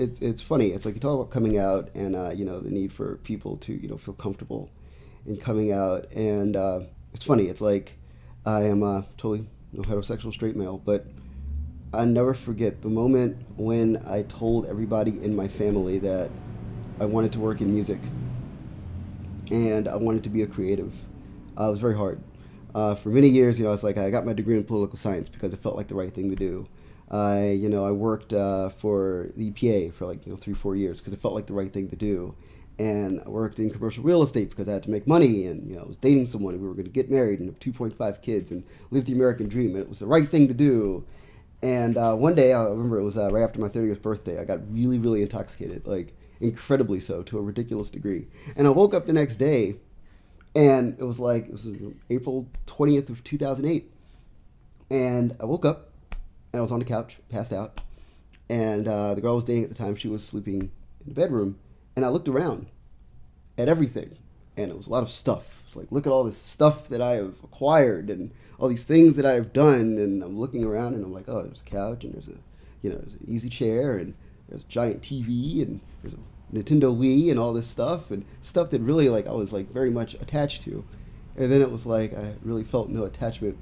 it's funny. It's like you talk about coming out and the need for people to feel comfortable in coming out, and it's funny. It's like I am totally heterosexual straight male, but I never forget the moment when I told everybody in my family that I wanted to work in music and I wanted to be a creative. It was very hard. For many years, it's like I got my degree in political science because it felt like the right thing to do. I worked for the EPA for like 3-4 years because it felt like the right thing to do, and I worked in commercial real estate because I had to make money, and I was dating someone, and we were going to get married and have 2.5 kids and live the American dream, and it was the right thing to do. And one day, I remember it was right after my 30th birthday, I got really, really intoxicated, like incredibly so, to a ridiculous degree. And I woke up the next day, and it was April 20th of 2008, and I woke up. And I was on the couch, passed out, and the girl I was dating at the time, she was sleeping in the bedroom, and I looked around at everything, and it was a lot of stuff. It's like, look at all this stuff that I have acquired, and all these things that I have done, and I'm looking around, and I'm like, oh, there's a couch, and there's there's an easy chair, and there's a giant TV, and there's a Nintendo Wii, and all this stuff, and stuff that really, I was, very much attached to. And then it was like, I really felt no attachment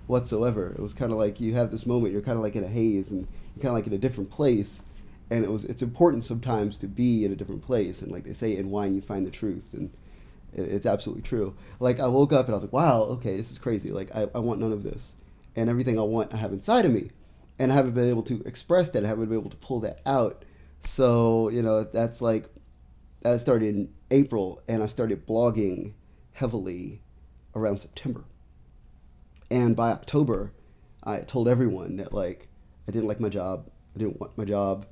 whatsoever. It was kind of like you have this moment, you're kind of like in a haze, and you're kind of like in a different place, and it's important sometimes to be in a different place, and like they say, in wine you find the truth, and it's absolutely true. Like, I woke up and I was like, wow, okay, this is crazy. Like, I want none of this, and everything I want I have inside of me, and I haven't been able to express that, I haven't been able to pull that out. So that's like, that started in April, and I started blogging heavily around September. And by October, I told everyone that, I didn't like my job. I didn't want my job.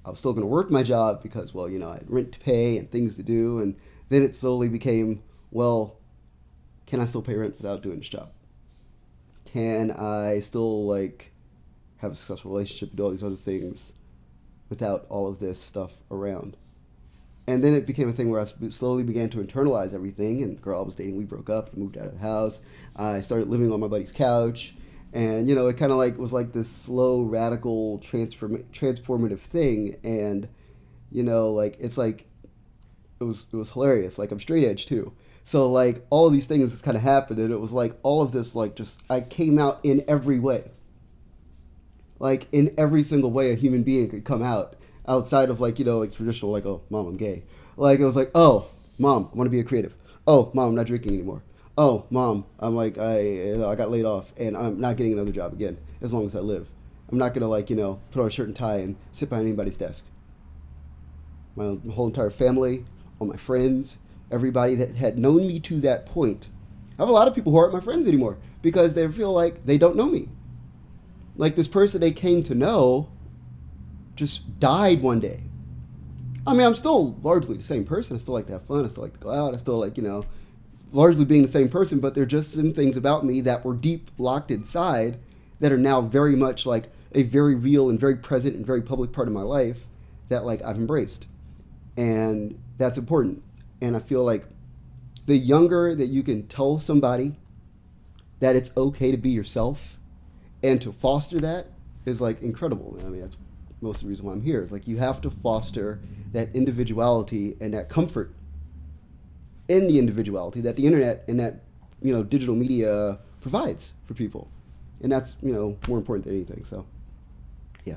I was still going to work my job because, I had rent to pay and things to do. And then it slowly became, well, can I still pay rent without doing this job? Can I still, have a successful relationship and do all these other things without all of this stuff around? And then it became a thing where I slowly began to internalize everything. And the girl I was dating, we broke up, moved out of the house. I started living on my buddy's couch. And, it kind of was like this slow, radical, transformative thing. And, it's like, it was hilarious. Like, I'm straight edge too. So, all of these things just kind of happened. And it was like all of this, I came out in every way. Like, in every single way a human being could come out. Outside of traditional, oh, mom, I'm gay. It was like, oh, mom, I want to be a creative. Oh, mom, I'm not drinking anymore. Oh, mom, I'm I got laid off and I'm not getting another job again as long as I live. I'm not gonna put on a shirt and tie and sit behind anybody's desk. My whole entire family, all my friends, everybody that had known me to that point. I have a lot of people who aren't my friends anymore because they feel like they don't know me. Like, this person they came to know just died one day. I mean, I'm still largely the same person. I still like to have fun. I still like to go out. I still largely being the same person, but there are just some things about me that were deep locked inside that are now very much a very real and very present and very public part of my life that I've embraced. And that's important. And I feel like the younger that you can tell somebody that it's okay to be yourself and to foster that is incredible. I mean, that's most of the reason why I'm here. Is you have to foster that individuality and that comfort in the individuality that the internet and that digital media provides for people, and that's more important than anything. So, yeah.